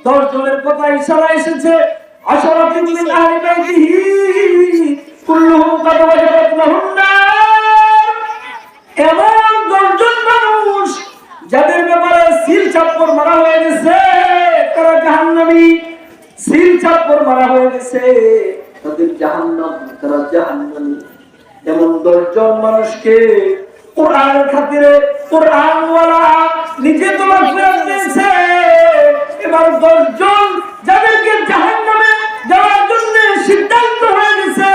10 জনের কথা ইশারা এসেছে আশরাফিন মিন আহলি বাইতিহি কুল্লুহুম কাদ ওয়াজাবাত লাহুম নার। এমন 10 জন মানুষ যাদের ব্যাপারে সিল চাপড় মারা হয়ে গেছে, তারা জাহান্নামী। সিল চাপড় মারা হয়ে গেছে, তাদের জাহান্নাম, তারা জাহান্নামী। এমন 10 জন মানুষকে কোরআনের খাতিরে কোরআনওয়ালা নিজে তো মাগফিরাত দিয়েছে। এবার 10 জন যাদেরকে জাহান্নামে দেওয়ার জন্য সিদ্ধান্ত হয়ে গেছে,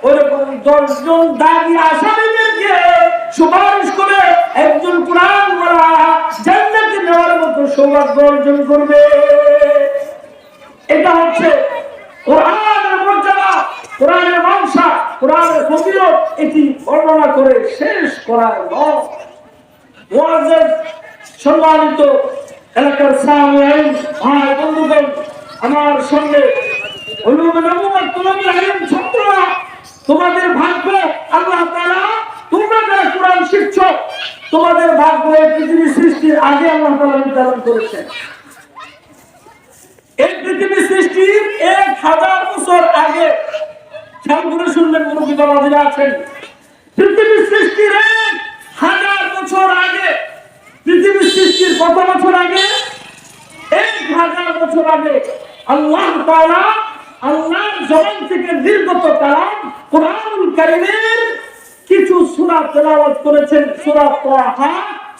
ওরকম 10 জন দাগী আসামিদেরকে সুপারিশ করে একজন কোরআনওয়ালা জান্নাতে নেওয়ার মতো সৌভাগ্য অর্জন করবে। এটা হচ্ছে কোরআনের মর্যাদা, কোরআনের মর্যাদা, কোরআনের ফজিলত। এটি বর্ণনা করে শেষ করার নয়। মুআজ্জাজ সম্মানিত এলাকার সামঈন ভাই বন্ধুগণ, আমার সঙ্গে উলুমে নবুওয়াত তুলাবুল ইলম ছাত্ররা, তোমাদের ভাগ্য আল্লাহ তাআলা, তোমরা যারা কোরআন শিখছো, তোমাদের ভাগ্য এই পৃথিবী সৃষ্টির আগে আল্লাহ তাআলা নির্ধারণ করেছেন। এই পৃথিবী সৃষ্টির 1000 বছর আগে, খেয়াল করে শুনবেন মুরব্বী বাবাজিরা আছেন, পৃথিবী সৃষ্টির 1000 বছর আগে, পৃথিবী সৃষ্টির কত বছর আগে? 1000 বছর আগে আল্লাহ তাআলা আল্লাহর জবান থেকে নির্গত কালাম কোরআনুল কারীমের কিছু সূরা তেলাওয়াত করেছেন। সূরা তাহা,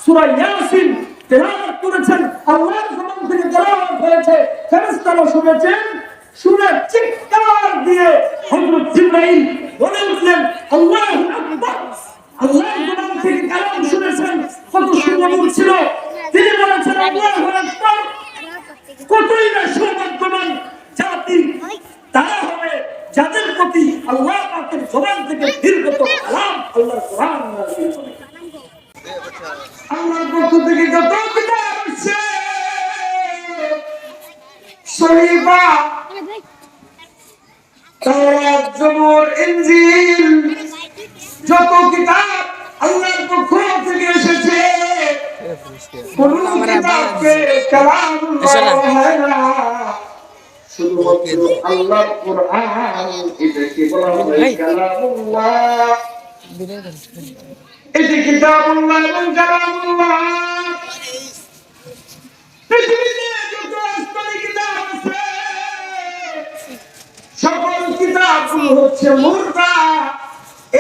সূরা ইয়াসিন তেলাওয়াত করেছেন, আল্লাহর জবান থেকে তেলাওয়াত হয়েছে, ফেরেশতারা শুনেছেন। শুনে চিৎকার দিয়ে হযরত জিবরাইল বলে উঠলেন আল্লাহু আকবার। আল্লাহর জবান থেকে কালাম শুনেছেন, কত সুমধুর ছিল। তিনি বলেছেন আল্লাহু আকবার। কতই না সৌভাগ্যবান জাতি তারা হবে যাদের প্রতি আল্লাহ পাকের জবান থেকে নির্গত কালাম আল্লাহর কোরআন নাযিল হবে। আল্লাহর পক্ষ থেকে যত কিতাব আসছে, শরীফা, তাওরাত, জবুর, ইনজিল, যত কিতাব আল্লাহর পক্ষ থেকে এসেছে, কোন কিতাবকে কালামুল্লাহ হয় না, শুধুমাত্র আল্লাহর কোরআন, এটাকে বলা হয় কালামুল্লাহ। এটি কিতাবুল্লাহ এবং কালামুল্লাহ। পৃথিবীতে যত আসমানি কিতাব আছে, সকল কিতাবগুলো হচ্ছে মুরতা।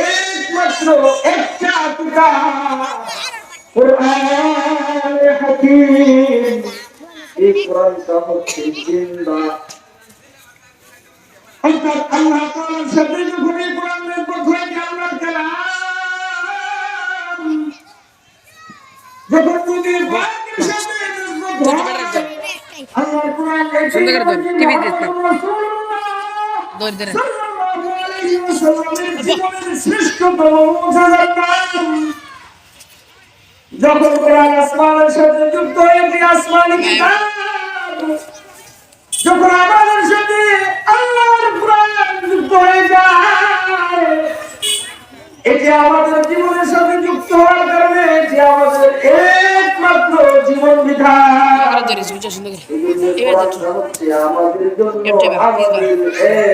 একমাত্র একটা কিতাব কোরআনে হাকীম। এই কোরআনটা হচ্ছে জিন্দা। অর্থাৎ আল্লাহ তাআলার সাথে যখন এই কোরআনের কথা আল্লাহর কালাম, যখন নবীর পাকের সাথে আল্লাহর কোরআন টিভি দেখতে যখন কোরআন আসমানের সাথে যুক্ত হয়েছে, আসমানি কিতাব যখন আমাদের সাথে আল্লাহর কোরআন যুক্ত হয়ে যায়, এটি আমাদের জীবনের সাথে যুক্ত হওয়ার কারণে এটি আমাদের একমাত্র জীবন বিধান। আমাদের জন্য আমাদের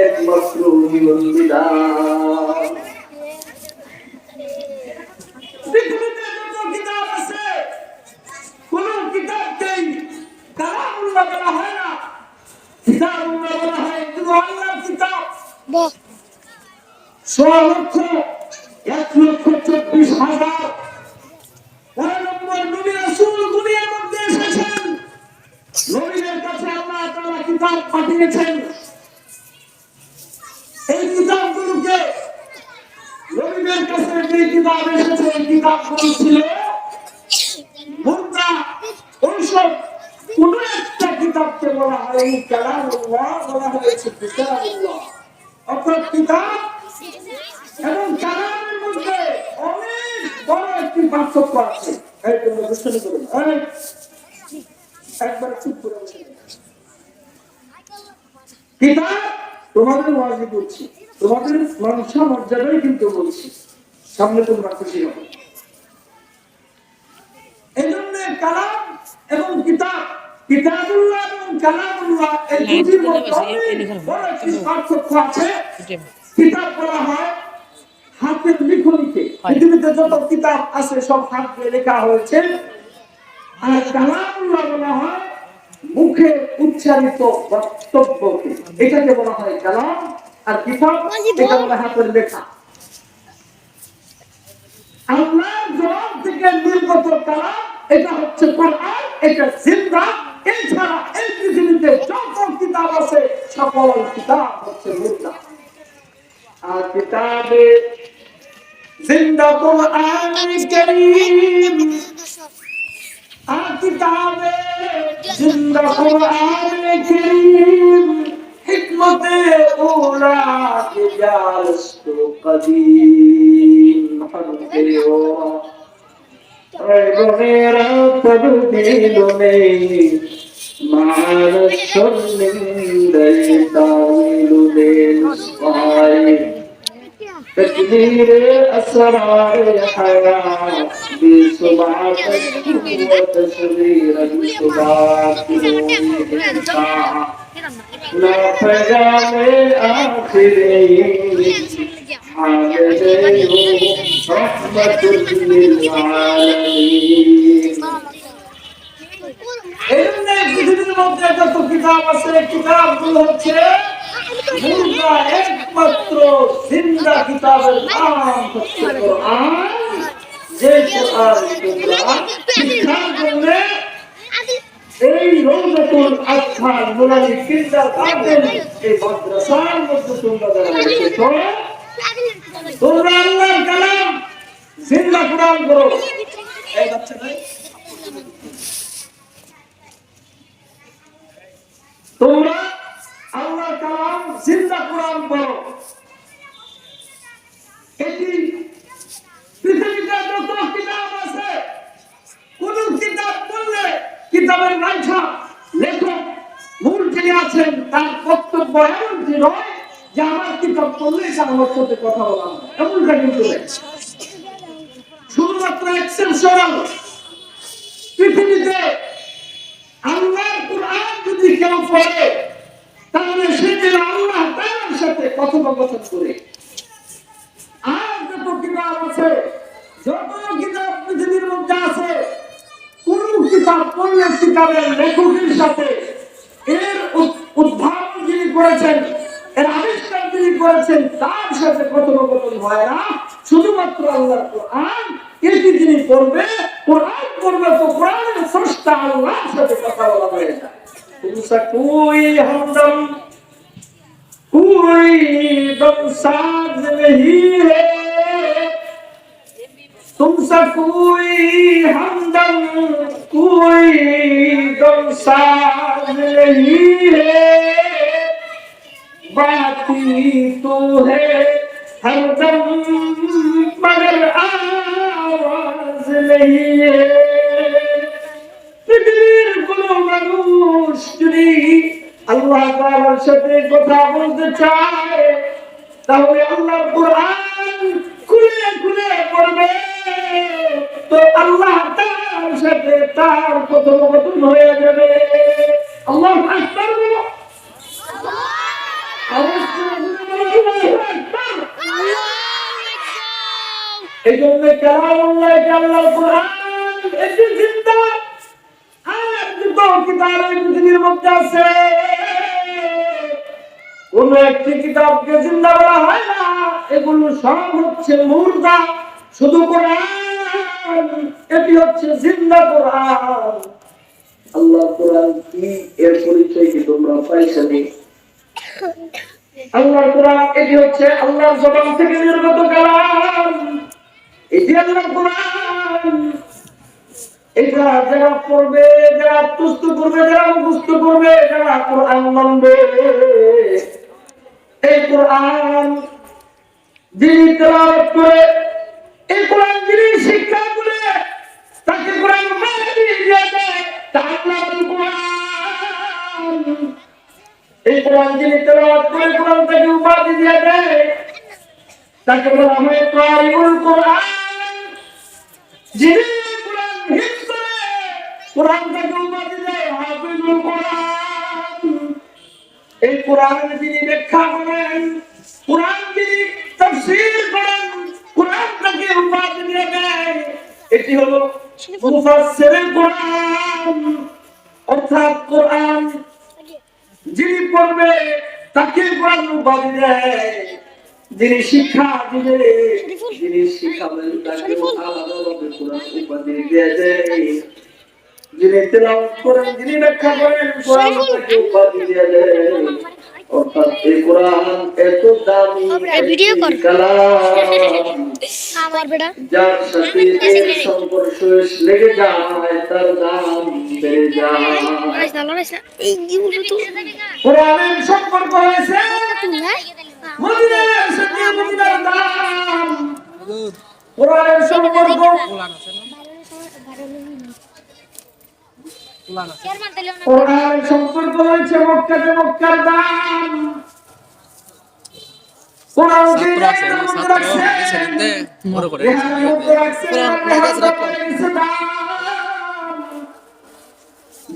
একমাত্র জীবন বিধান। পৃথিবীতে যত কিতাব আছে, কোন কিতাবকেই কালামুল্লাহ বলা হয় না, কিতাবুল্লাহ বলা হয়। শুধু আল্লাহর কিতাব 1,24,000 নবী রাসূল দুনিয়ার মধ্যে এসেছেন। নবীদের কাছে আল্লাহ তাআলা কিতাব পাঠিয়েছেন। এই কিতাবগুলোকে, নবীদের কাছে যে কিতাব এসেছে, এই কিতাবগুলো ছিল মুরতা, ঔষধ। কোন একটা কিতাবকে বলা হয় কালামুল্লাহ, বলা হয়েছে কিতাবুল্লাহ। অর্থাৎ কিতাব এবং কালামের মধ্যে অনেক বড় একটি পার্থক্য আছে। একবার চুপ করে বসে। কিতাব তোমাদের ওয়াজি করছি, তোমাদের মানুষের মর্যাদাই কিন্তু বলছি, সামনে তোমরা খুশি হবে। এই জন্য কালাম এবং কিতাব, কিতাবুল্লাহ কালামুল্লাহ এই দুটির মধ্যে বড় একটি পার্থক্য আছে। কিতাব বলা হয় হাতের লিখনিকে, পৃথিবীতে যত কিতাব আছে সব হাত দিয়ে লেখা হয়েছে। আর কালামুল্লাহ বলা হয় মুখে উচ্চারিত বক্তব্যকে, এটাকে বলা হয় কালাম। আর কিতাব এটা বলা হাতের লেখা। আল্লাহর জবান থেকে নির্গত কালাম এটা হচ্ছে কোরআন, এটা জিন্দা। এছাড়া এই পৃথিবীতে যত কিতাব আছে সকল কিতাব হচ্ছে মুর্দা। আর কিতাবে জিন্দা কোরআন কারীম, আর কিতাবে জিন্দা কোরআন কারীম, হিকমতে উলা কে জালস্তু কদীম হরফেও মেরা তবদীল নেই মার শর্মিন্দে তাওইল দেন পায় تكبير أسرار الحياة بسبعة وتشغير بسبعة لا فجام آخرين حاجزين رحمة للعالمين এমনি পৃথিবীর মধ্যে যত কিতাব আছে কিতাবগুলো হচ্ছে মুর্দা, একমাত্র জিন্দা কিতাবের নাম হচ্ছে কোরআন। যে কোরআন শিক্ষার জন্য এই রওজাতুল আতফাল নুরানি কিন্ডারগার্টেন এই মাদ্রাসার মধ্যে তোমরা যারা এসেছো, তোমরা আল্লাহর কালাম জিন্দা কোরআন করো। এই বাচ্চা নাই, তোমরা আল্লাহর কালাম জিন্দা কোরআন পড়ো। এটি পৃথিবীতে যত কিতাব আছে কোন কিতাব পড়লে কিতাবের লেখা লেখক মূল যিনি আছেন তার বক্তব্য এমনটি নয় যে আমার কিতাব পড়লে আমার সাথে কথা বলা হয়, এমনটা কিন্তু শুধুমাত্র এক্সেপশনাল। পৃথিবীতে আল্লাহর কোরআন যদি কেউ পড়ে তাহলে সেদিন আল্লাহ তার সাথে কথোপকথন করে। আর যত কিতাব আছে, যত কিতাব পৃথিবীর মধ্যে আছে, কোন কিতাব পড়লে কিতাবের লেখকের সাথে এর উদ্ভাবন যিনি করেছেন, এর আবিষ্কার যিনি করেছেন তার সাথে কথোপকথন হয় না। শুধুমাত্র আল্লাহর কোরআন এটি যিনি পড়বে, কোরআন পড়বে তো কোরআনের স্রষ্টা আল্লাহর সাথে কথা বলা হয়ে যায়। तुमसा कोई हमदम कोई दमसाज नहीं है, तुमसा कोई हमदम कोई दमसाज नहीं है, बाती तो है हरदम मगर आवाज नहीं है। পৃথিবীর কোন মানুষ যদি আল্লাহ তাআলার সাথে কথা বলতে চায় তাহলে আল্লাহর কোরআন খুলে খুলে পড়বে, তো আল্লাহ তাআলার সাথে তার কথোপকথন হয়ে যাবে। আল্লাহু আকবার বলো, এই জন্য কালামুল্লাহ আল্লাহর কোরআন এটি জিন্দা। আর যত কিতাব পৃথিবীর মধ্যে আছে কোন একটি কিতাবকে জিন্দা বলা হয় না, এগুলো সব হচ্ছে মুর্দা। শুধু কোরআন এটি হচ্ছে জিন্দা কোরআন। আল্লাহর কোরআন কি এর পরিচয় কি তোমরা পাইছনি? আল্লাহর কোরআন এটি হচ্ছে আল্লাহর জবান থেকে নির্গত কালাম, এটি আল্লাহর কোরআন। এটা যারা পড়বে, যারা তুষ্ট করবে, যারা মুখস্থ করবে, যারা কোরআন মানবে, এই কোরআন যিনি তেলাওয়াত করে, এই কোরআন যিনি শিক্ষা করে, তাকে কোরআন দিয়ে দেয় তার নাম কোরআন। এই কোরআন যিনি তেলাওয়াত করে, কোরআন তাকে উপাধি দিয়ে দেয়, তাকে বলা হয় কারিউল কোরআন। যিনি কোরআন তাকে উপাধি দেয় হাফিজুল কোরআন। কোরআন যিনি ব্যাখ্যা করেন, কোরআন যিনি তাফসীর করেন, কোরআনটাকে উপাধি দিয়ে দেয়, এটি হলো মুফাসসিরুল কোরআন। অর্থাৎ কোরআন যিনি পড়বে তাকে কোরআন উপাধি দেয়, যিনি শিক্ষা দিবে, যিনি শিখাবেন তাকে আলাদাভাবে কোরআন উপাধি দিয়ে দেয়, যিনি তেলাওয়াত করেন, যিনি ব্যাখ্যা করেন, কোরআন তাকে উপাধি দিয়ে দেয়। অর্থাৎ এই কোরআন এত দামি একটি কালাম, যার সাথে এর সংঘর্ষ লেগে যায় তার দাম বেড়ে যায়। কোরআনের সম্পর্ক হয়েছে মদিনার সাথে মদিনার দাম। কোরআনের সম্পর্ক কোরআনের সম্পর্ক হয়েছে মক্কাতে মক্কার দাম। কোরআনকে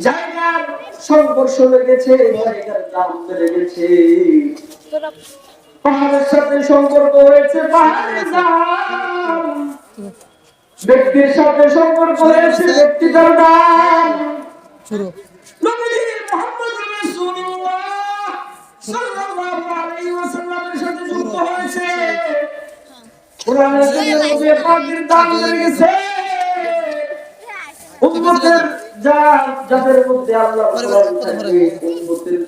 জায়গার সংঘর্ষ লেগেছে, জায়গার দাম বেড়ে গেছে। পাহাড়ের সাথে সম্পর্ক হয়েছে, পাহাড়ের দাম। ব্যক্তির সাথে সম্পর্ক হয়েছে, ব্যক্তির দাম। নবী মুহাম্মদ রাসূলুল্লাহ সাল্লাল্লাহু আলাইহি ওয়াসাল্লামের সাথে যুক্ত হয়েছে, কোরআনের জন্য পাকের দাম বেড়ে গেছে। উম্মতের যাদের মধ্যে আল্লাহ কোরআন থাকে, উম্মতের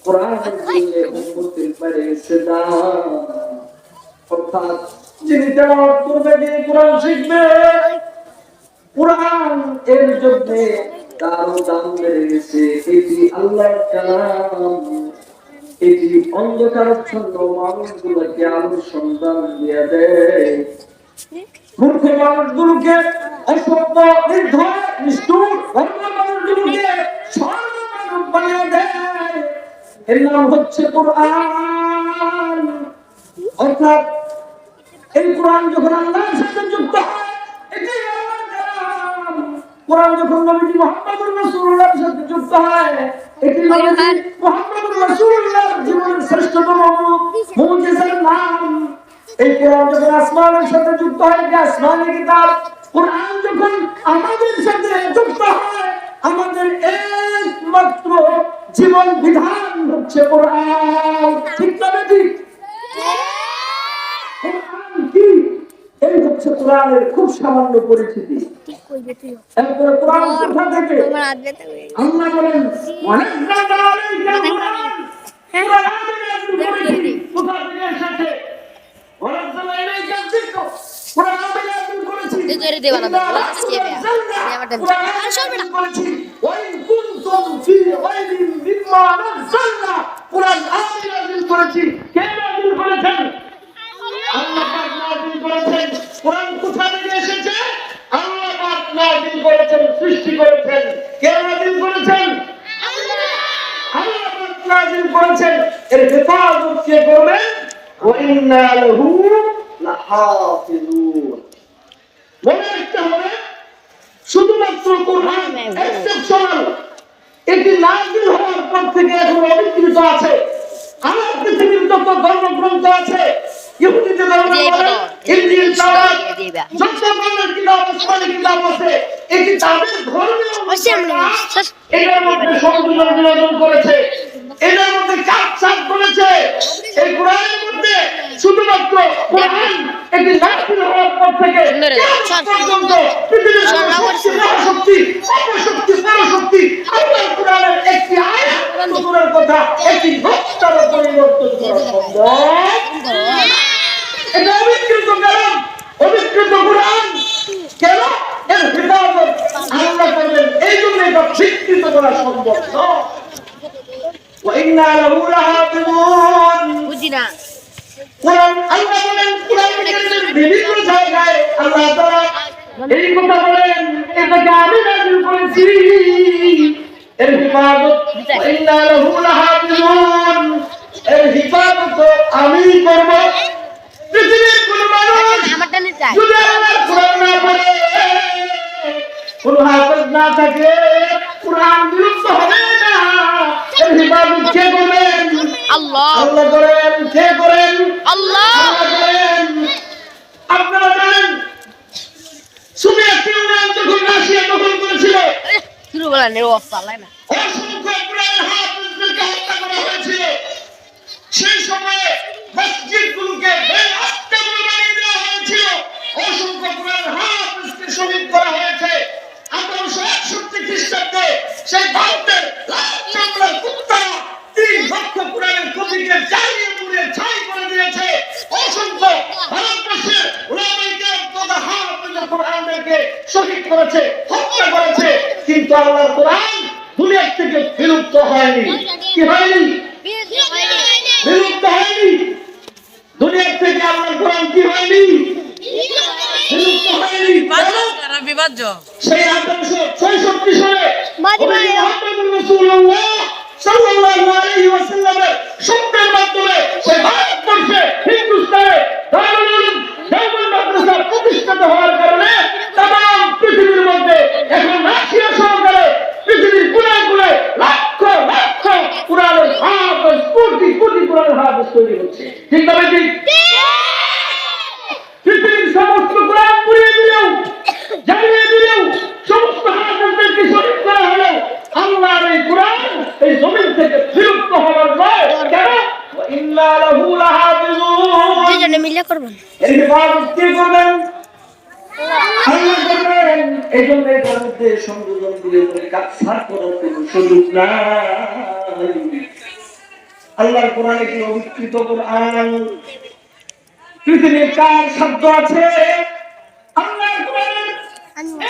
কোরআন থেকে উম্মতের বেড়ে গেছে দাম। অর্থাৎ যিনি তেলাওয়াত করবে, যিনি কোরআন শিখবে, কোরআন এর জন্য তারও দাম বেড়ে গেছে। এটি আল্লাহর কালাম, এটি অন্ধকারাচ্ছন্ন মানুষগুলোকে আলোর সন্ধান দিয়ে দেয়, মূর্খ মানুষগুলোকে অসভ্য, নির্দয়, নিষ্ঠুর, অন্ধ মানুষগুলোকে সরল মানুষ বানিয়ে দেয়। এর নাম হচ্ছে কোরআন। অর্থাৎ এই কোরআন যখন আল্লাহর সাথে যুক্ত হয়, এটি আল্লাহর কালাম। কোরআন যখন নবী মুহাম্মদুর রাসূলুল্লাহর সাথে যুক্ত হয়, এটি নবী মুহাম্মদুর রাসূলুল্লাহর জীবনের শ্রেষ্ঠতম মুজিজার নাম। এই কোরআন যখন আসমানের সাথে যুক্ত হয়, এটি আসমানি কিতাব। কোরআন যখন আমাদের সাথে যুক্ত হয়, আমাদের একমাত্র জীবন বিধান হচ্ছে কোরআন। ঠিক না ঠিক? কোরআন কি? এই হচ্ছে কোরআনের খুব সামান্য পরিচিতি। এরপরে কোরআন কোথা থেকে? আল্লাহ বলেন ওয়ানাজ্জালনা আলাইকা কোরআন, কোরআন নাযিল করেছি। কোথা থেকে এসেছে? ওয়ানাজ্জালনা ইলাইকা যিকর, কোরআন নাযিল করেছি। এজরে দেওয়ালা বলা আছে ব্যাপারটা করেছি। ওয়া ইন কুনতুম ফি গায়রিন মিম্মা নাযালনা, কোরআন আমি নাযিল করেছি। কে নাযিল করেছেন? আল্লাহ পাক নাযিল করেছেন। কোরআন কোথা থেকে এসেছে? আল্লাহ পাক নাযিল করেছেন, সৃষ্টি করেছেন। কে নাযিল করেছেন? আল্লাহ। আল্লাহ পাক নাযিল করেছেন, এর হেফাজত কে করবেন? ওয়া ইন্না লাহু লাহাফিজুন। মনে রাখতে হবে, শুধুমাত্র কোরআন এক্সেপশনাল। এটি নাযিল হওয়ার পর থেকে এখন অবিকৃত আছে। আমার পৃথিবীর যত ধর্মগ্রন্থ আছে, ইহুদিদের ধর্ম, ইনজিল, তাওরাত, যত ধরনের কিতাব, আসমানি কিতাব আছে, এটি তাদের ধর্মীয় এটার মধ্যে সংযোজন বিনোদন করেছে, এটার মধ্যে কাটছাট করেছে। এই কোরআনের মধ্যে শুধুমাত্র কোরআন এটি নাযিল হওয়ার পর থেকে পর্যন্ত পৃথিবীর শক্তি, অপশক্তি, পরশক্তি, আল্লাহর কোরআনের একটি আয়াত দূরের কথা, একটি ঘটনার পরিবর্তন করা সম্ভব। এটা অবিকৃত কালাম, অবিকৃত কোরআন। কেন? এর হেফাজত আল্লাহ করবেন, এই জন্য এটা বিকৃত করা সম্ভব নয়। ওয়া ইন্না লাহু লাহাফিজুন। বুঝিনা কোরআন আল্লাহ বলেন, কোরআনের বিভিন্ন জায়গায় আল্লাহ তাআলা এই কথা বলেন, এটাকে আমি নাযিল করেছি, এর হেফাজত ওয়া ইন্না লাহু লাহাফিজুন, এর হেফাজত আমি করব। পৃথিবীর কোন মানুষ যদি আল্লাহর কোরআন না পড়ে, কোন হাফেজ না থাকে, কোরআন বিলুপ্ত হবে না। এর হেফাজত কে করবেন? আল্লাহ আল্লাহ করেন, কে করেন? আল্লাহ আল্লাহ করেন। আপনারা জানেন সোভিয়েত ইউনিয়ন যখন রাশিয়া দখল করেছিল, শুরু বলা নেই ও পালাই না অসংখ্য কোরআনের হাফেজদেরকে হত্যা করা হয়েছিল। সেই সময়ে মসজিদগুলোকে বেআক্কামূল বানিয়ে দেওয়া হয়েছিল। অসংখ্য কোরআনের হাফেজকে শহীদ করা হয়েছে। 1861 খ্রিস্টাব্দে সেই ভারতের লাল চামড়ার কুত্তারা 3 লক্ষ কোরআনের কপিকে জ্বালিয়ে পুড়িয়ে ছাই করে দিয়েছে। অসংখ্য ভারতবর্ষের উলামায়ে কেরাম তথা হাফেজ কোরআনদেরকে শহীদ করেছে, হত্যা করেছে। কিন্তু আল্লাহর কোরআন দুনিয়া থেকে বিলুপ্ত হয়নি। কি হয়নি? বিলুপ্ত হয়নি। দুনিয়া থেকে আল্লাহর কোরআন কি হয়নি? বিলুপ্ত হয়নি। বিভাজ্য সেই 1866 সালে মুহাম্মদুর রাসূলুল্লাহ সাল্লাল্লাহু আলাইহি ওয়াসাল্লামের শব্দের মাধ্যমে সেই ভারতবর্ষে হিন্দুস্তানে দারুল উলুম দেওবন্দ মাদ্রাসা প্রতিষ্ঠিত হওয়ার কারণে তাম পৃথিবীর মধ্যে এখন রাশিয়া সহকারে পৃথিবীর কোনায় কোনায় লক্ষ লক্ষ কোরআনের হাফেজ, কোটি কোটি কোরআনের হাফেজ তৈরি হচ্ছে। ঠিক না ঠিক? পৃথিবীর সমস্ত কোরআন পুড়িয়ে দিলেও, জ্বালিয়ে দিলেও, সমস্ত হাফেজদেরকে শহীদ করা হলো, আল্লাহর এই কোরআন এই জমিন থেকে বিলুপ্ত হওয়ার নয়। কেন? ইন্না লাহু লাহাফিজুন। দুজনে মিলে করবেন। এই ইবাদত কে করবেন? আল্লাহ করবেন। এই জন্য এর মধ্যে সংযোজন দিয়ে কাজ সার করার কোনো সুযোগ নাই। আল্লাহর কোরআনে কি অবিকৃত কোরআন? পৃথিবীর কার শব্দ আছে? আল্লাহর কোরআনের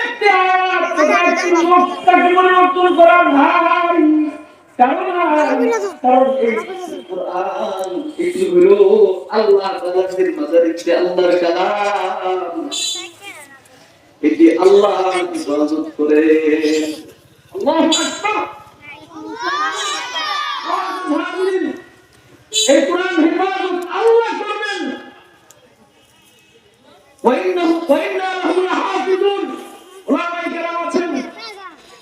একটি আয়াত কোরআন মুক্তাকে পরিবর্তন করার ভাই কারণ এই কোরআন এগুলো আল্লাহ তাআলার মাদারিতে আল্লাহর কালাম। এটি আল্লাহ ইবাদত করে। আল্লাহু আকবার। এই কোরআন হিফাজত আল্লাহ করবেন। ওয়াইন্না লাহু লাহাফিজুন। উলামায়ে কেরাম আছেন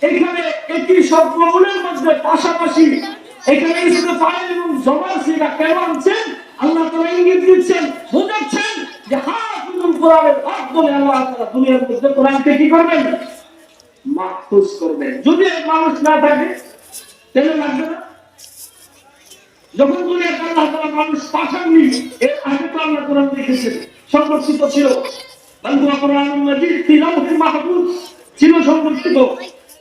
এখানে একই শব্দগুলোর মধ্যে পাশাপাশি এখানে ইসমে ফাইল এবং জমার সিগা কেন আনছেন? আল্লাহ তাআলা ইঙ্গিত দিচ্ছেন, বোঝাচ্ছেন যে হাফিজুল কোরআনের মাধ্যমে আল্লাহ তাআলা দুনিয়ার মধ্যে কোরআনকে কি করবেন? মাহফুজ করবেন। যদি মানুষ না থাকে তাহলে লাগবে না। যখন দুনিয়াতে আল্লাহ তাআলা মানুষ পাঠাননি, এর আগে তো আল্লাহ কোরআন লিখেছেন, সংরক্ষিত ছিল। আল্লাহ কোরআনুল মাজিদ ফি লাওহিল মাহফুজ ছিল সংরক্ষিত।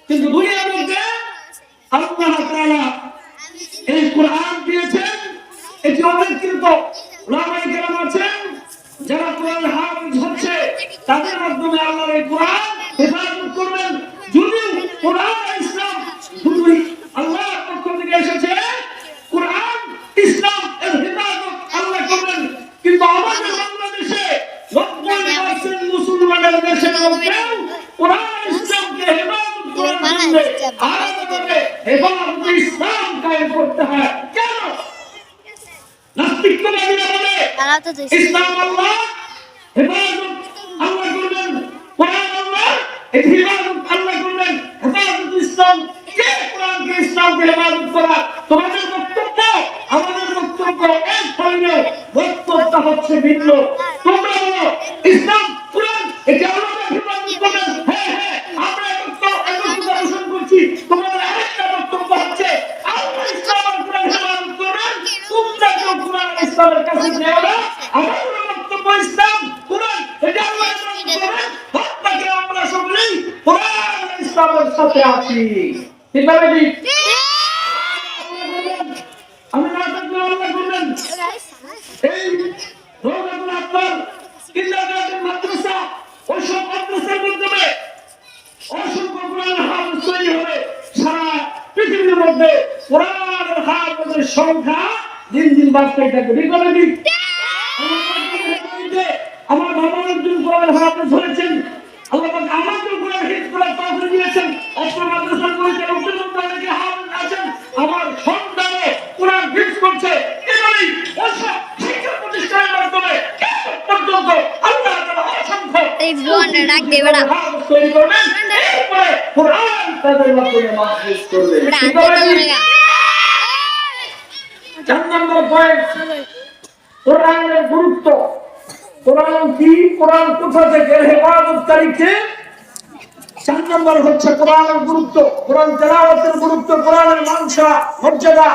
কিন্তু দুনিয়ার মধ্যে আল্লাহ তাআলা এই কোরআন দিয়েছেন, এটি অবিকৃত। উলামায়ে কেরাম আছেন যারা কোরআন হাফেজ হচ্ছে, তাদের মাধ্যমে আল্লাহর এই কোরআন হেফাজত করবেন। যদি কোরআন ইসলাম দুটোই আল্লাহর পক্ষ থেকে এসেছে, কোরআন ইসলাম এর হেফাজত আল্লাহ করবেন। কিন্তু আমাদের বাংলাদেশে 90% মুসলমানের দেশের মধ্যে কোরআন ইসলামকে হেফাজত করার জন্য আলাদাভাবে হেফাজত ইসলাম কায়েম করতে হয়। কেন? নাস্তিকবাদীরা বলে ইসলাম আল্লাহ, হেফাজত আল্লাহ করবেন, কোরআন আল্লাহ, এই হেফাজত আল্লাহ করবেন। হেফাজত ইসলাম কে? কোরআনকে ইসলামকে হেফাজত করা। তোমাদের বক্তব্য আমাদের বক্তব্য এক ধরনের, বক্তব্যটা হচ্ছে ভিন্ন। তোমরা বলো ইসলাম কোরআন এটা আল্লাহকে হেফাজত করবেন। হ্যাঁ হ্যাঁ, আমরা একত্র পোষণ করছি। তোমাদের আরেকটা বক্তব্য হচ্ছে আল্লাহ ইসলাম আর কোরআন হেফাজত করবেন। তোমরা কেউ কোরআন ইসলামের কাছে নেও না। আমাদের বক্তব্য ইসলাম কোরআন এটা আল্লাহ হেফাজত করবেন। বাকি আমরা সকলেই কোরআন ইসলামের সাথে আছি। ঠিক না ভাই? আমি না থাকলে আল্লাহ করবেন। এই রওজাতুল আতফাল কিন্ডারগার্টেন মাদ্রাসা, ওইসব মাদ্রাসার মাধ্যমে অসংখ্য কোরআনের হাফেজ তৈরি হবে। সারা পৃথিবীর মধ্যে কোরআনের হাফেজের সংখ্যা দিন দিন বাড়তেই থাকবে। ঠিক না ঠিক? আমার বাবা একজন কোরআনের হাফেজ হয়েছেন। আল্লাহ পাক আমাদের কোরআন হিফজ করার তৌফিক দিয়েছেন। অত্র মাদ্রাসার পরিচালকদের মধ্যে অনেকে হাফেজ আছেন। আমার সন্তানও কোরআন হিফজ করছে। এবারই ওইসব শিক্ষা প্রতিষ্ঠানের মাধ্যমে পর্যন্ত আল্লাহ তাআলা অসংখ্য এই বোনটা ডাক দে বেটা হাফেজ তৈরি করবেন। এরপরে কোরআন তাদের মাধ্যমে মাহফুজ করবে। বেটা আনতে তো 4 নম্বর পয়েন্ট, কোরআনের গুরুত্ব। কোরআন কি, কোরআন কোথা থেকে, হেফাজতকারীকে। 4 নম্বর হচ্ছে কোরআনের গুরুত্ব, কোরআন তেলাওয়াতের গুরুত্ব, কোরআনের মানসা মর্যাদা।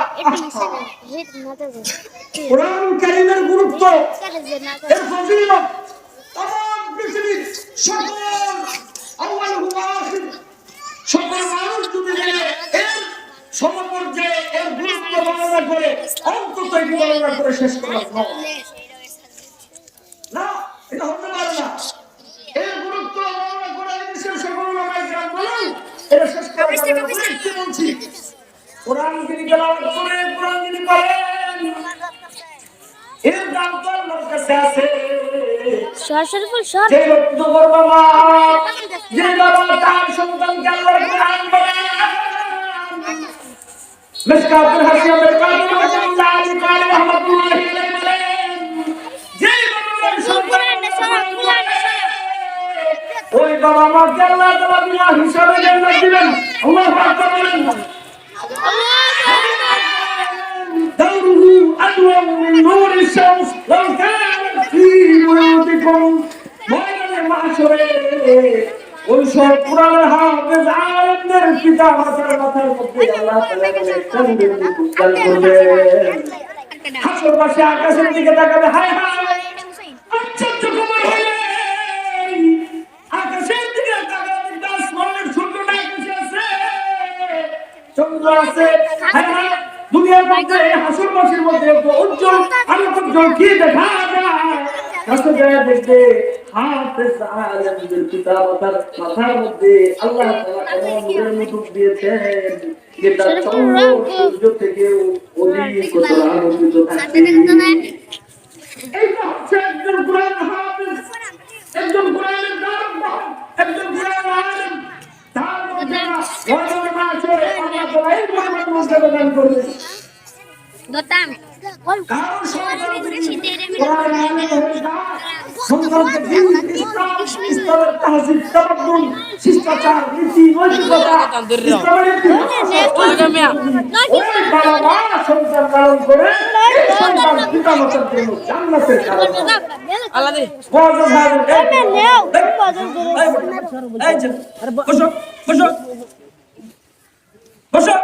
কোরআন কারীমের গুরুত্ব, এর ফজিলত तमाम পৃথিবীর সকল আউয়াল ওয়া আখির সকল মানুষ যদি জানে, এর সমপর্যায়ে এর গুরুত্ব বর্ণনা করে অন্তত এটি বর্ণনা করে শেষ করা না, এটা হতে পারে না। এর গুরুত্ব বর্ণনা করে দেশের সকল ওলামায়ে কেরাম বলেন এটা শেষ করা যাবে না। কি বলছি, কোরআন যিনি তেলাওয়াত করেন, কোরআন যিনি পড়েন, এর দাম তো আল্লাহর কাছে আছে। যে ভক্ত করবা মা, যে বাবা তার সন্তানকে আল্লাহর কোরআন পড়ান, মিশকাতুল হাসিয়াতের কারণে রাসূলুল্লাহ আলাইহি রাহমাতুল্লাহি আলাইহি বলেন, যে বাবা সন্তানকে কোরআন পড়ান, ওই বাবা মাকে আল্লাহ তাআলা বিনা হিসাবে জান্নাত দিবেন। আল্লাহু আকবার বলেন। دوره أدوى من نور الشمس لو كانت في بيوتكم وإلى المعشر ويشهد قرآن حافظ عالمদের পিতা মাতার মাথার মধ্যে আল্লাহ তাআলা চন্দ্রের মতো জ্বলবে। হাসর পাশে আকাশের দিকে তাকাবে, হায় হায় আশ্চর্য খবর হইলে আকাশের দিকে তাকাবে, আসমানের সূর্যটা আকাশে আছে, চন্দ্র আছে, হায় হায় দুনিয়ার মধ্যে হাসরবাসীর মধ্যে উজ্জ্বল আলোকোজ্জ্বল কি দেখা যায়, কাছে যায় দেখবে হাফেজ আলেমদের পিতা মাতার মাথার মধ্যে আল্লাহ তাআলা এমন নূরের মুকুট দিয়েছেন যেটা চন্দ্র সূর্য থেকেও অধিক আলোকিত থাকে। এইটা হচ্ছে একজন কোরআন হাফেজ, একজন কোরআনের দারোগা, একজন কোরআন আলেম। তার মধ্যে ওয়াজের মাঝে আল্লাহ তাআলা এই পরিমাণ মর্যাদা দান করবে। দতাম কারণ কোরআন আলেম হয়ে যায় সন্তানকে দিন, ইসলাম, ইসলামের তাহজিব, তামাদ্দুন, শিষ্টাচার, নীতি, নৈতিকতা, ইসলামের ওই বাবা মা সন্তান লালন করে এই সন্তান পিতা মাতার জন্য জান্নাতের কারণ। আল্লাহ দে বসো বসো বসো বসো।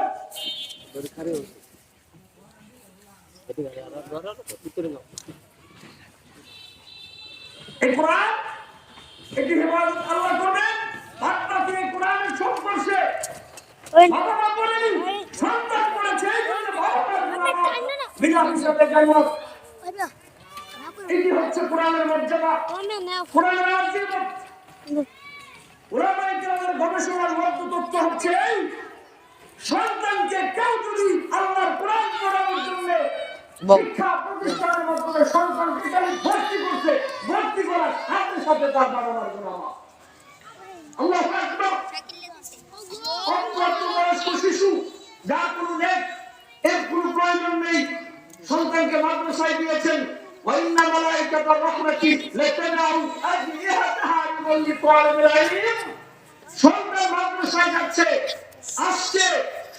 এই কোরআন এটি হেফাজত আল্লাহ করবেন। আপনাকে এই কোরআনের সংস্পর্শে বাবা মা বলেন, সন্তান করেছে এই জন্য বাবা মা বিনা হিসাবে জান্নাত। এটি হচ্ছে কোরআনের মর্যাদা, কোরআনের আযীমত। উলামায়ে কেরামের গবেষণার মধ্য তথ্য হচ্ছে এই, সন্তানকে কেউ যদি আল্লাহর কোরআন পড়ানোর জন্য শিক্ষা প্রতিষ্ঠানের মাধ্যমে সন্তানকে ভর্তি করছে, ভর্তি করার সাথে সাথে তার বাবা মার গুনাহ। আল্লাহু আকবার। অপ্রাপ্তবয়স্ক শিশু যার কোনো নেক, এর কোনো প্রয়োজন নেই, সন্তানকে মাদ্রাসায় দিয়েছেন, وإن ملائكة الرحمة لتدعو أجنحتها لمن طالب العلم। সন্তান মাদ্রাসায় যাচ্ছে, আসছে,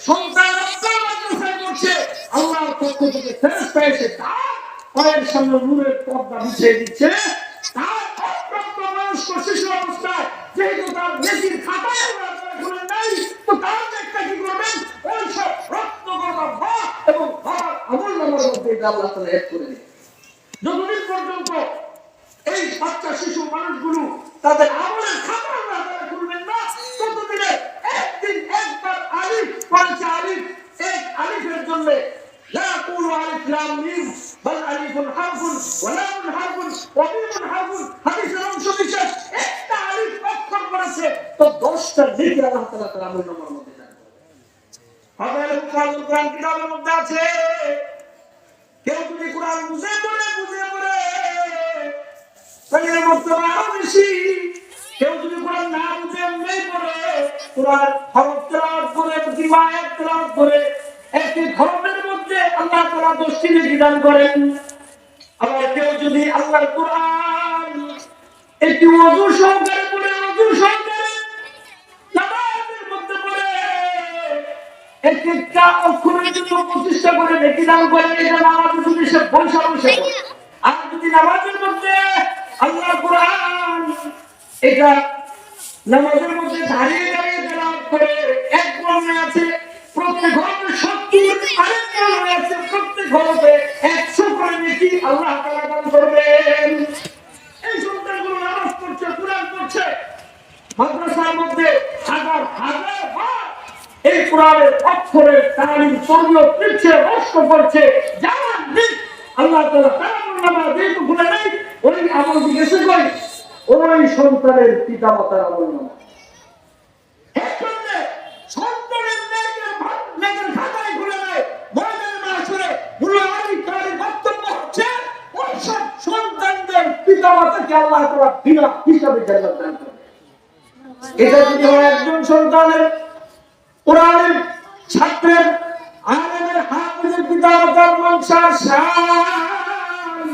সন্তান আপনার মাদ্রাসায় পড়ছে, আল্লাহর পক্ষ থেকে ফেরেশতা এসে তার পায়ের সামনে নূরের পর্দা বিছিয়ে দিচ্ছে। তার অপ্রাপ্তবয়স্ক শিশু অবস্থায় যেহেতু তার নেকির খাতায় আল্লাহ খুলে নাই, তো তার একটা কি করবেন, ওই সব রত্নগণা মা এবং বাবার আমলনামার মধ্যে এটা আল্লাহ তাআলা এড করে দিবেন। যতদিন পর্যন্ত এই বাচ্চা শিশু মানুষগুলো তাদের আমলের খাতা আল্লাহ তাআলা খুলবেন না, ততদিনে একদিন একবার আলিফ পড়ছে, আলিফ এক আলিফের জন্য লা কুলু আলিফ লাম মিম বাল আলিফুন হারফুন ওয়া লামুন হারফুন ওয়া মিমুন হারফুন। হাদিসের অংশ বিশেষ একটা আলিফ অক্ষর করেছে তো 10টা নেকি আল্লাহ তাআলা তার আমলনামার মধ্যে দান করবেন। হাদিসের কোরআন কিতাবের মধ্যে আছে, কেউ যদি কোরআন বুঝে পড়ে তাহলে মর্তবা আরো বেশি, কেউ যদি কোরআন না বুঝে এমনি পড়ে, কোরআন হরফ তেলাওয়াত করে কিংবা আয়াত তেলাওয়াত করে, একটি হরফের মধ্যে আল্লাহ তাআলা 10টি নেকি দান করেন। আবার কেউ যদি আল্লাহর কোরআন একটি ওযু সহকারে পড়ে, ওযু সহকারে নামাজের মধ্যে পড়ে, একটা অক্ষরের জন্য 25টা করে নেকি দান করে, এটা নামাজ যদি সে বসে বসে পড়ে। আর যদি নামাজের মধ্যে আল্লাহ কোরআন এটা নামাজের মধ্যে দাঁড়িয়ে দাঁড়িয়ে তেলাওয়াত করে, এক কোরআনে আছে প্রত্যেক ঘরে 70, আরেক কোরআনে আছে প্রত্যেক ঘরে 100 করে নেকি আল্লাহ তাআলা দান করবেন। এই সন্তানগুলো নামাজ পড়ছে, কোরআন পড়ছে, মাদ্রাসার মধ্যে হাজার হাজার বার এই কোরআনের অক্ষরের তালিম তরবিয়ত নিচ্ছে, কষ্ট করছে, জানান দিক আল্লাহ তাআলা তাআলা নামাজ যেহেতু ভুলে নেই, ওই আমল জিজ্ঞেস করি ওই সন্তানের পিতা মাতার আমল নামা সন্তানের নেকের খাতায় ভুলে নেয়, ময়দানে মাশরে মুল্লাহি কারি বক্তব্য হচ্ছে ওই সব সন্তানদের পিতা মাতাকে আল্লাহ তাআলা বিনা হিসাবে জান্নাত দান করবে। এটা যদি হয় একজন সন্তানের কোরআনের ছাত্রের আলেমের হাফেজের পিতা মাতার বংশের শান,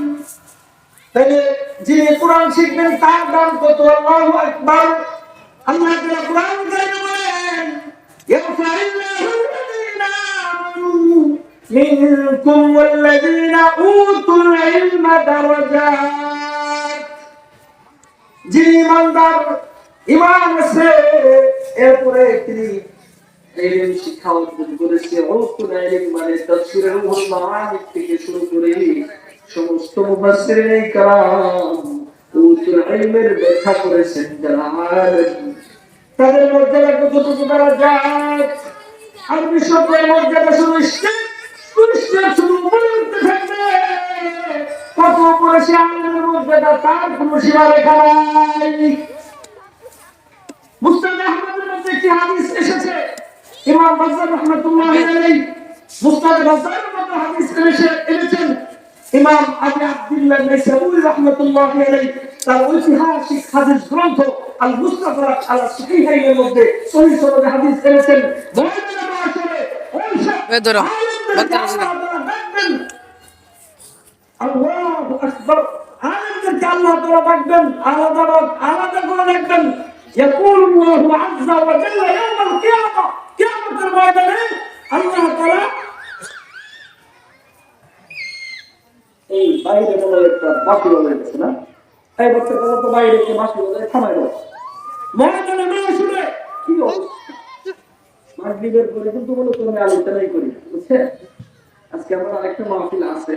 তাহলে যিনি কোরআন শিখবেন তার দাম কত? আল্লাহু আকবার। আল্লাহ তাআলা কোরআন কারিমে বলেন ইয়ারফা'িল্লাহু আল্লাযীনা আমানু মিনকুম ওয়াল্লাযীনা উতুল ইলমা দারাজাত। যিনি ইমানদার, ইমান আছে, এরপরে তিনি ইলম শিক্ষা অর্জন করেছে, উতুল ইলম মানে তাফসীরের মাআনি থেকে শুরু করে সমস্ত মুফাসসিরিনে کرام উতুল ইলমের ব্যাখ্যা করেছেন যারা তাদের মর্যাদা কতটুকু দারাজাত। আরবি শব্দের মর্যাদা শুধু শুধু উপরে উঠতে থাকবে, কত উপরে সে আলেমের মর্যাদা তার কোনো সীমারেখা নাই। মুসনাদ আহমদের মধ্যে একটি হাদিস এসেছে, ইমাম বাজ্জার রাহমাতুল্লাহি আলাইহি মুসনাদ বাজ্জারের মধ্যে হাদিস এনেছেন। ইমাম আবু আব্দুল্লাহ নাসাউই রাহমাতুল্লাহি আলাইহি তার ঐতিহাসিক হাদিস গ্রন্থ আল মুস্তাদরাক আলা সহিহাইনের মধ্যে সহিহ সনদে হাদিস এনেছেন। ময়দানে মাশরে ওই সব আল্লাহু আকবার আলেমদেরকে আল্লাহ তাআলা ডাকবেন, আলাদা আলাদা করে ডাকবেন। يقول الله عز وجل يوم القيامة قيامة الميدان الله تعالى এই বাইরে বলে একটা বাকি বলে গেছে না, এই বছর তো বাইরে যে বাকি বলে থামাই দাও ময়দানে মাশরে কি অবস্থা। মাগরিবের পরে কিন্তু বলে তুমি আলোচনাই করি, বুঝছেন? আজকে আমার আরেকটা মাহফিল আছে,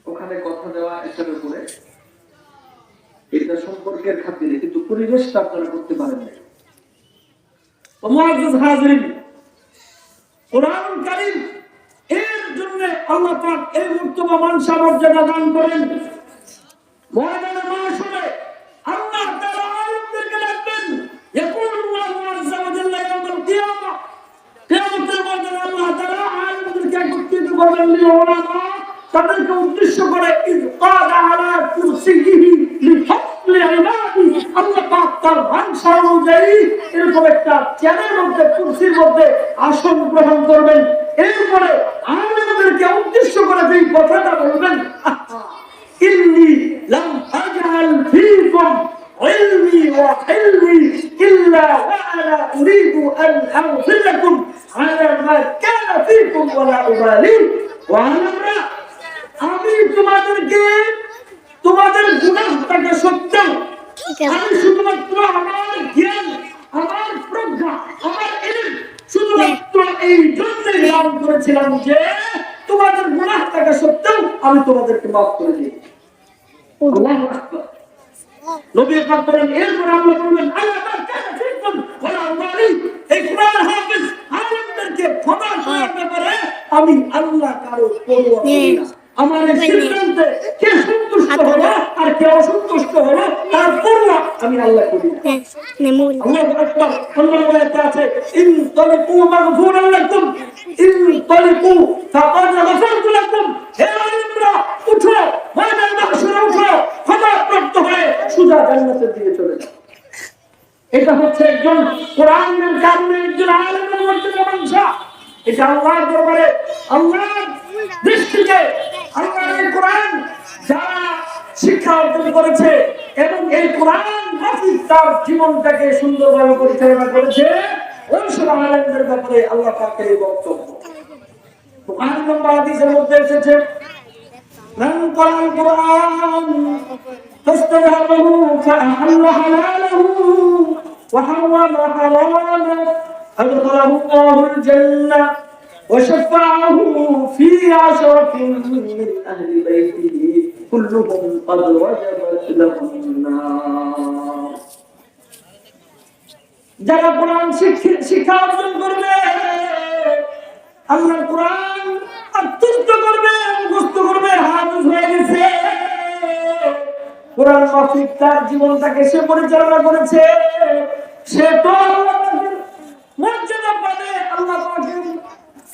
ওখানে কথা দেওয়া এটার উপরে, এটা সম্পর্কের খাতিরে, কিন্তু পরিবেশটা আপনারা করতে পারেন না। তো মুআজ্জাজ হাজিরিন, কোরআন কারীম এর জন্য আল্লাহ পাক এই মর্তবা মানসা মর্যাদা দান করেন। ময়দানে মাশরে আল্লাহ তাআলা আলেমদেরকে ডাকবেন, ইয়াকুলুল্লাহু আযজা ওয়া জাল্লা ইয়াউমাল কিয়ামা, কিয়ামতের ময়দানে আল্লাহ তাআলা আলেমদেরকে একত্রিত করবেন, লিউলামা তাদেরকে উদ্দেশ্য করে ইয ক্বাদা আলা কুরসিহি লিফাসলি ইবাদি, আল্লাহ পাক তার মানসা অনুযায়ী এরকম একটা চেয়ারের মধ্যে, কুরসির মধ্যে আসন গ্রহণ করবেন। এরপরে আলেমদেরকে উদ্দেশ্য করে যেই কথাটা বলবেন, ইন্নী লাম আজআল ফীকুম ইলমি ওয়া ইলমি ইল্লা ওয়া আনা উরিদু আন আগফির লাকুম আলা মা কানা ফীকুম ওয়া লা উবালি ওয়া আনা, আমি তোমাদেরকে তোমাদের গুনাহটাকে সত্য, আমি শুধুমাত্র আমার জ্ঞান, আমার প্রজ্ঞা, আমার ইলম শুধুমাত্র এই জন্যই দান করেছিলাম যে তোমাদের গুনাহটাকে সত্য আমি তোমাদেরকে মাফ করে দিই। আল্লাহু আকবার। নবী পাক বলেন, এরপর আল্লাহ বললেন আল্লাহ তাআলা কেন ফিরকুম ওয়া উবালি, এই কোরআন হাফেজ আলেমদেরকে ক্ষমা করার ব্যাপারে আমি আল্লাহ কারো পরোয়া করি না। আমার এই সিদ্ধান্তে কে সন্তুষ্ট হলো আর কে অসন্তুষ্ট হলো তার পরোয়া আমি আল্লাহ করি না। আল্লাহু আকবার। আল্লাহর আয়াতে আছে, ইনতালিকু মাগফুরান লাকুম ইনতালিকু ফাকাদ গফারতু লাকুম, হে আলেমরা উঠো, ময়দানে মাশরে উঠো, ক্ষমাপ্রাপ্ত হয়ে সোজা জান্নাতের দিকে চলে যাও। এটা হচ্ছে একজন কোরআনের কারণে একজন আলেমের মর্যাদা মানসা। এটা আল্লাহর দরবারে আল্লাহর দৃষ্টিতে আল্লাহর কোরআন যারা শিক্ষা অর্জন করেছে এবং এই কোরআন মাফিক তার জীবনটাকে সুন্দরভাবে পরিচালনা করেছে, ওই সব আলেমদের ব্যাপারে আল্লাহ পাকের এই বক্তব্য। বুখারী নম্বর হাদিসের মধ্যে এসেছে মান ক্বারাল কুরআন ফাস্তাযহাবাহু ফাআহাল্লা হালালাহু ওয়া হারামা হারামাহু আদখালাহু আল্লাহুল জান্নাহ ওয়া শাফাআহু ফি আশরাতিন মিন আহলি বাইতিহি কুল্লুহুম ক্বাদ ওয়াজাবাত লাহুম নার। যারা কোরআন শিক্ষা অর্জন করবে, আল্লাহর কোরআন আত্মস্থ করবে, মুখস্থ করবে, হাফেজ হয়ে গেছে, কোরআন মাফিক তার জীবনটাকে সে পরিচালনা করেছে, সে তো মর্যাদা পাবে, আল্লাহ পাকের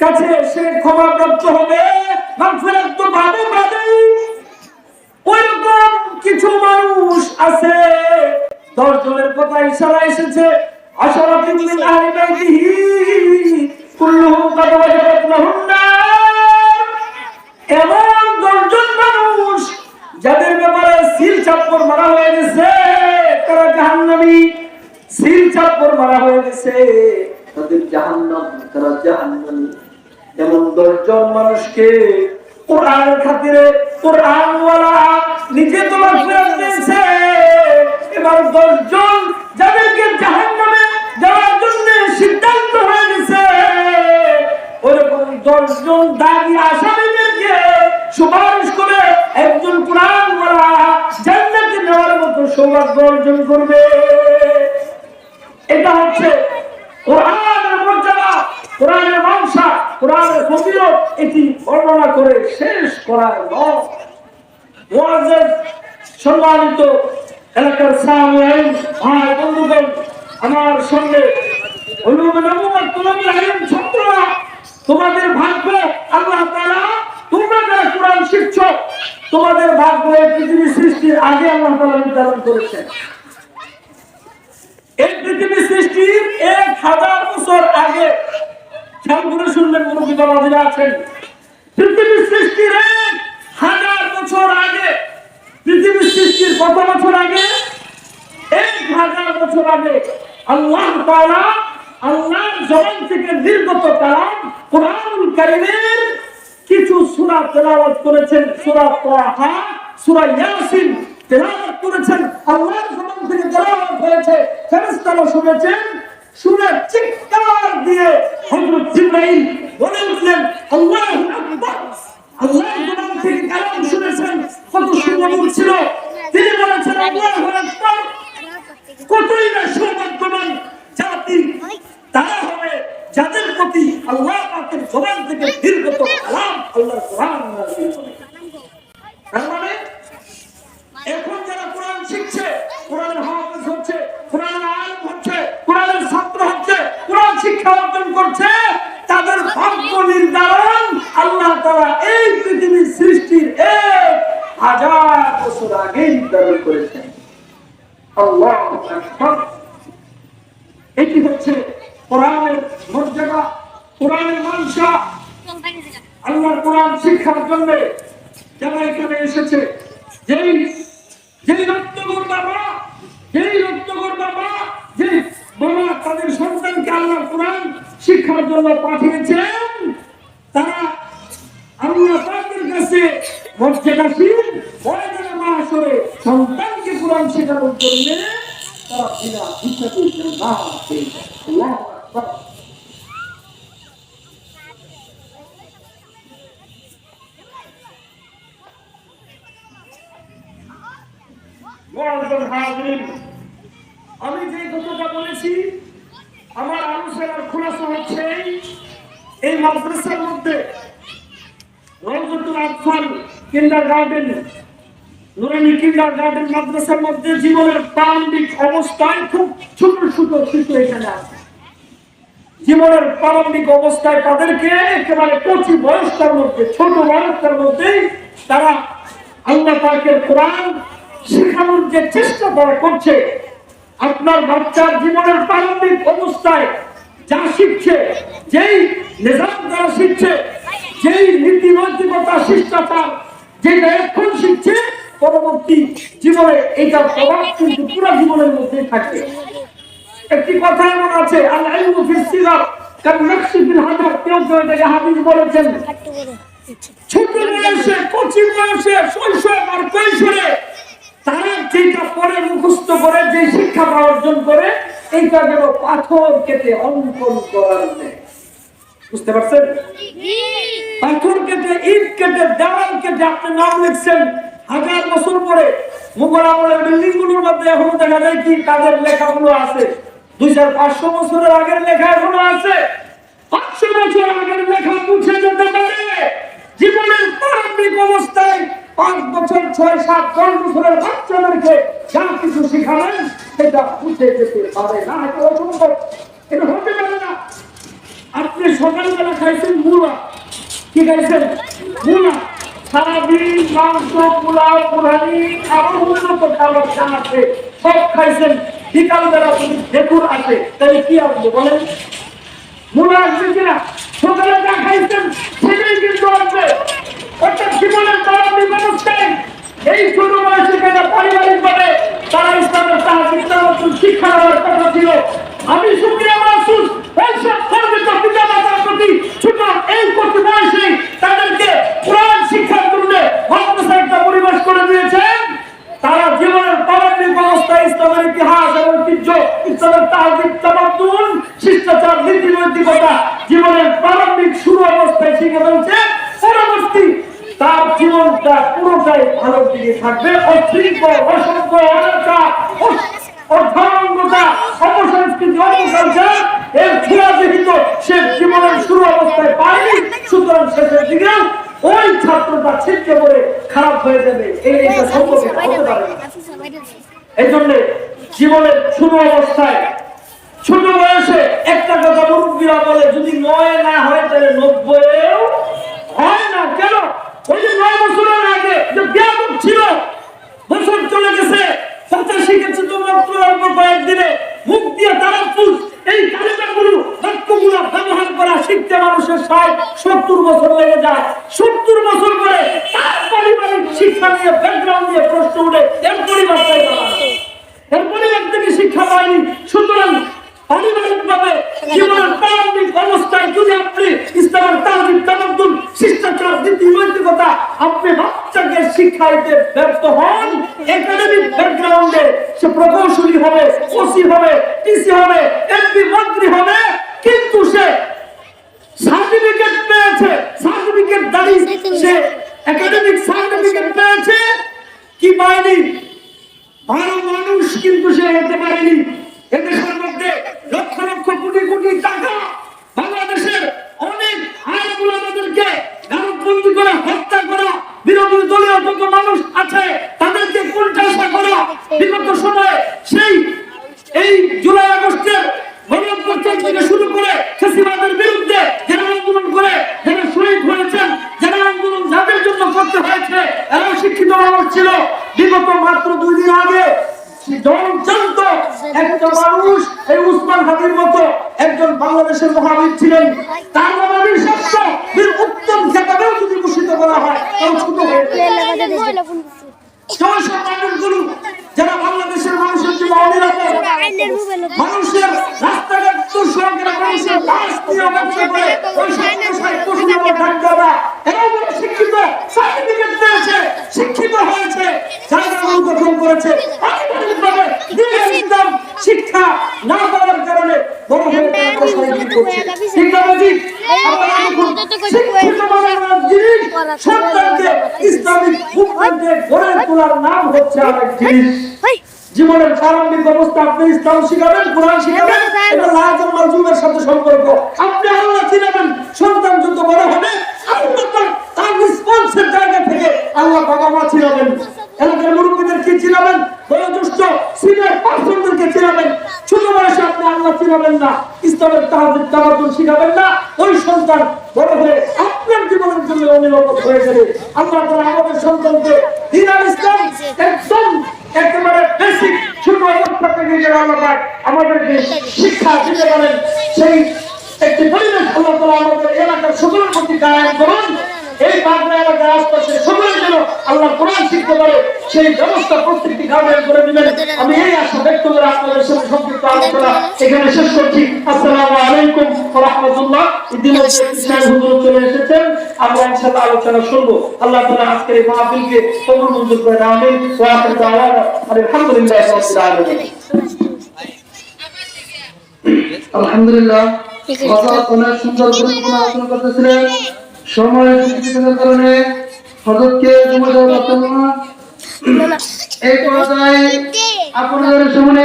কাছে সে ক্ষমাপ্রাপ্ত হবে, মাগফিরাত তো পাবে। ওইরকম কিছু মানুষ আছে, 10 জনের কথা ইশারা এসেছে, আশরাতিন মিন আহলি বাইতিহি কুল্লুহুম ক্বাদ ওয়াজাবাত লাহুম নার। এমন 10 জন মানুষ যাদের ব্যাপারে সিল চাপ্পর মারা হয়ে গেছে, তারা জাহান্নামী, সিল চাপ্পর মারা হয়ে গেছে, তাদের জাহান্নাম, তারা জাহান্নামী। এমন 10 জন মানুষকে কোরআনের খাতিরে কোরআন ওয়ালা নিজে তো মাগফিরাত দিয়েছে। এবার 10 জন যাদেরকে জাহান্নামে যাওয়ার জন্য সিদ্ধান্ত হয়ে গেছে, ওরকম 10 জন দাগী আসামীদেরকে সুপারিশ করে একজন কোরআন ওয়ালা জান্নাতে নেওয়ার মতো সৌভাগ্য অর্জন করবে। এটা হচ্ছে কোরআনের মর্যাদা, কোরআনের মানসা, কোরআনের ফজিলত, এটি বর্ণনা করে শেষ করার নয়। মুআজ্জাজ সম্মানিত এলাকার সামঈন ভাই বন্ধুগণ, আমার সঙ্গে উলুমে নবুওয়াত তুলাবুল ইলম ছাত্ররা, তোমাদের ভাগ্য আল্লাহ তাআলা, তোমরা যারা কোরআন শিখছো, তোমাদের ভাগ্য এই পৃথিবী সৃষ্টির আগে আল্লাহ তাআলা নির্ধারণ করেছেন। এই পৃথিবী সৃষ্টির 1000 বছর আগে, খেয়াল করে শুনবেন মুরব্বী বাবাজিরা আছেন, পৃথিবী সৃষ্টির 1000 বছর আগে, পৃথিবী সৃষ্টির কত বছর আগে? 1000 বছর আগে আল্লাহ তাআলা আল্লাহর জবান থেকে নির্গত কালাম কোরআনুল কারীমের কিছু সূরা তেলাওয়াত করেছেন। সূরা তাহা, সূরা ইয়াসিন তেলাওয়াত করেছেন, আল্লাহর জবান থেকে তেলাওয়াত হয়েছে, ফেরেশতারা শুনেছেন, শুনে চিৎকার দিয়ে হযরত জিবরাইল বলে উঠলেন আল্লাহু আকবার। আল্লাহর জবান থেকে কালাম শুনেছেন, কত সুন্দর ছিল, তিনি বলেছেন আল্লাহু আকবার। কতই না সৌভাগ্যবান জাতি তারা হবে যাদের প্রতি আল্লাহ পাকের জবান থেকে নির্গত কালাম আল্লাহর কোরআন নাযিল হবে। তার মানে এখন যারা কোরআন শিখছে, কোরআনের হাফেজ হচ্ছে, কোরআনের আলেম হচ্ছে, কোরআনের ছাত্র হচ্ছে, কোরআন শিক্ষা অর্জন করছে, তাদের ভাগ্য নির্ধারণ আল্লাহ তাআলা এই পৃথিবীর সৃষ্টির 1000 বছর আগে নির্ধারণ করেছেন। আল্লাহু আকবার। এটি হচ্ছে কোরআনের মর্যাদা, কোরআনের মানসা। আল্লাহর কোরআন শিক্ষার জন্য যারা এখানে এসেছে, যেই রক্তগর বাবা, তাদের সন্তানকে আল্লাহর কোরআন শিক্ষার জন্য পাঠিয়েছেন, তারা আল্লাহ পাকের কাছে মর্যাদাশীল, মর্যাদা মাহাশরে সন্তানকে কোরআন শেখানোর জন্য তারা বিনা হিসাবে জান্নাত পেয়ে যায়। আল্লাহু আকবার। আমি যে কথাটা বলেছি, আমার আলোচনার খোলাসা হচ্ছে এই মাদ্রাসার মধ্যে রওজাতুল আতফাল কিন্ডারগার্টেন, নুরানি কিন্ডারগার্টেন মাদ্রাসার মধ্যে জীবনের প্রারম্ভিক অবস্থায় খুব ছোট ছোট শিশু এখানে আছে। জীবনের প্রারম্ভিক অবস্থায় তাদেরকে একেবারে কচি বয়সটার মধ্যে, ছোট বয়সটার মধ্যেই তারা আল্লাহ পাকের কোরআন শেখানোর যে চেষ্টা তারা করছে, আপনার বাচ্চার জীবনের প্রারম্ভিক অবস্থায় যা শিখছে, যেই নিজাম দ্বারা শিখছে, যেই নীতি নৈতিকতা শিষ্টাচার যেটা এখন শিখছে, পরবর্তী জীবনে এইটার প্রভাব কিন্তু পুরো জীবনের মধ্যেই থাকবে। একটি কথা এমন আছে, আল ইলমু ফিস সিগার কারণ নকশিবিল হাজার কেউ কেউ এটাকে হাদিস বলেছেন। ছোট বয়সে, কচি বয়সে, শৈশব আর কৈশোরে তারা যেটা পরে মুখস্থ করে, যে শিক্ষাটা অর্জন করে, এইটা যেন পাথর কেটে অঙ্কন করার নেই। বুঝতে পারছেন? পাথর কেটে, ইট কেটে, দেওয়াল কেটে আপনি নাম লিখছেন 1000 বছর পরে। মুঘল আমলের বিল্ডিং গুলোর মধ্যে এখনো দেখা যায় কি তাদের লেখাগুলো আছে। 2500 বছরের আগের লেখা এখনো আছে। 500 বছর আগের লেখা মুছে যেতে পারে। জীবনের প্রারম্ভিক অবস্থায় 5 বছর, 6, 7, 10 বছরের বাচ্চাদেরকে যা কিছু শিখাবেন সেটা মুছে যেতে পারে না। এটা অসম্ভব, এটা হতে পারে না। আপনি সকালবেলা খাইছেন মুলা, কি খাইছেন? মুলা। সারাদিন মাংস, পোলাও, পুরানি আরো উন্নত খাবার যা আছে সব খাইছেন। বিকালবেলা যদি ঢেকুর আসে তাহলে কি আসবে বলেন? মুলা আসবে কিনা? সকালে যা খাইছেন সেটাই কিন্তু আসবে। অর্থাৎ জীবনের প্রারম্ভিক অবস্থায় এই ছোট বয়সে যারা পারিবারিক ভাবে তারা ইসলামের শিক্ষা দেওয়ার কথা ছিল। আমি শুকরিয়া মাহসুস এইসব ধর্মিত পিতা মাতার প্রতি ছোট এই কচি বয়সে তাদেরকে কোরআন শিক্ষার জন্য মাদ্রাসাটা পরিবেশ করে দিয়েছেন। তারা জীবনের প্রারম্ভিক অবস্থায় ইসলামের ইতিহাস এবং ঐতিহ্য, ইসলামের তাহজিব, তামাদ্দুন, শিষ্টাচার, নীতি নৈতিকতা জীবনের প্রারম্ভিক শুরু অবস্থায় শিখে ফেলছে। পরবর্তী তার জীবনটা পুরোটাই ভালোর দিকে থাকবে। অশৃঙ্খল, অসংখ্য, অনাচার, অর্ধাঙ্গতা, অপসংস্কৃতি, অপকালচার এর ছোঁয়া যেহেতু সে জীবনের শুরু অবস্থায় পায়নি, সুতরাং শেষের দিকে ওই ছাত্রটা ছিটকে পড়ে খারাপ হয়ে যাবে। এইটা সম্ভব হতে পারে না। এই জন্য জীবনের শুরু অবস্থায় ছোট বয়সে একটা কথা মুরব্বীরা বলে, যদি 9 না হয় তাহলে 90 হয় না। কেন? ওই যে 9 বছরের আগে যে বেয়াদব ছিল, বছর চলে গেছে, কথা শিখেছে তো মাত্র অল্প কয়েকদিনে, মুখ দিয়ে তারাফুজ এই কালিমাগুলো, বাক্যগুলো ব্যবহার করা শিখতে মানুষের 60-70 বছর লেগে যায়। 70 বছর পরে তার পারিবারিক শিক্ষা নিয়ে, ব্যাকগ্রাউন্ড নিয়ে প্রশ্ন উঠে, এর পরিবারটাই এর পরিবার থেকে শিক্ষা পায়নি। সুতরাং পারিবারিক ভাবে জীবনের প্রারম্ভিক অবস্থায় যদি আপনি ইসলামের তাহজিব, তামাদ্দুন, শিষ্টাচার, নীতি নৈতিকতা আপনি বাচ্চাকে শিখাইতে ব্যর্থ হন, একাডেমিক ব্যাকগ্রাউন্ডে সে প্রকৌশলী হবে, ওসি হবে, টিসি হবে, এমপি, মন্ত্রী হবে, কিন্তু সে সার্টিফিকেট পেয়েছে, সার্টিফিকেট দাঁড়িয়ে সে একাডেমিক সার্টিফিকেট পেয়েছে কি পায়নি? ভালো মানুষ কিন্তু সে হতে পারেনি। এদেশের মধ্যে লক্ষ লক্ষ কোটি কোটি টাকা বাংলাদেশের অনেক আইনগুলো আমাদেরকে গারদবন্দি করে হত্যা করা, বিরোধী দলীয় যত মানুষ আছে তাদেরকে কোণঠাসা করা, বিগত সময়ে সেই এই জুলাই আগস্টের গণঅভ্যুত্থান থেকে শুরু করে ফ্যাসিবাদের বিরুদ্ধে যারা আন্দোলন করে, যারা শহীদ হয়েছেন, যারা আন্দোলন যাদের জন্য করতে হয়েছে, এরা শিক্ষিত মানুষ ছিল। বিগত মাত্র 2 দিন আগে জনজান্ত একটা মানুষ, এই উসমান হাদির মতো একজন বাংলাদেশের মহাবীর ছিলেন, তার মহাবীর সত্য বীর উত্তম খেতাবেও যদি ভূষিত করা হয় তাও ছোট হয়ে যায়। সব মানুষগুলো যারা বাংলাদেশের মানুষের জন্য অনিরাপদ, মানুষের রাস্তাঘাট সড়কের মানুষের লাশ নিয়ে ব্যবসা করে ওই পশুদের ঢাক দেওয়া, এরাও বড় শিক্ষিত, সার্টিফিকেট পেয়েছে, শিক্ষিত হয়েছে, জায়গাগুলো দখল করেছে। ইসলাম শিক্ষা না পাওয়ার কারণে বড় হয়ে শিক্ষিত সন্তানকে ইসলামিক মুভমেন্টে গড়ে তোলার নাম হচ্ছে আরেক জিনিস। জীবনের প্রারম্ভিক অবস্থা আপনি ইসলাম শিখাবেন, কোরআন শিখাবেন, এটা লায়াতুল মালজুমের সাথে সম্পর্ক। আপনি আল্লাহ চিনাবেন, সন্তান যত বড় হবে তার রেসপন্সের জায়গা থেকে আল্লাহ বাবা মা চিনাবেন, এলাকার মুরব্বীদেরকে চিনাবেন, বয়োজ্যেষ্ঠ সিনিয়র পার্সনদেরকে চিনাবেন। ছোট বয়সে আপনি আল্লাহ চিনাবেন না, ইসলামের তাহজিব, তামাদ্দুন শিখাবেন না, ওই সন্তান বড় হয়ে আপনার জীবনের জন্য অনিরাপদ হয়ে যাবে। আল্লাহ তাআলা আমাদের সন্তানকে দ্বীন আল ইসলাম একদম একেবারে বেসিক ছোট অবস্থা থেকে আল্লাহ আমাদেরকে শিক্ষা দিতে পারেন, সেই একটি পরিবেশ আল্লাহ তাআলা আমাদের এলাকার সকলের প্রতি কায়েম করুন। এই পাগলা এলাকার আশপাশে সকলে যেন আল্লাহ কোরআন শিখতে পারে সেই ব্যবস্থা প্রত্যেকটি গার্ডিয়ান করে দিবেন। আমি এই আশা ব্যক্ত করে আপনাদের সাথে সংক্ষিপ্ত আলোচনা এখানে শেষ করছি। আসসালামু আলাইকুম ওয়া রাহমাতুল্লাহ। ইতিমধ্যে কৃষ্ণ হুজুর চলে এসেছেন, আমরা ইনশাআল্লাহ আলোচনা শুনবো। আল্লাহ তাআলা আজকের এই মাহফিলকে কবুল মঞ্জুর করে আমিন ওয়া আখিরু দাওয়ানা আলহামদুলিল্লাহি রাব্বিল আলামিন। আলহামদুলিল্লাহ, হযরত অনেক সুন্দর গুরুত্বপূর্ণ আলোচনা করতেছিলেন। সময়ের স্বীকৃতির কারণে হযরতকে সময় দেওয়া যাচ্ছে না। এই পর্যায়ে আপনাদের সামনে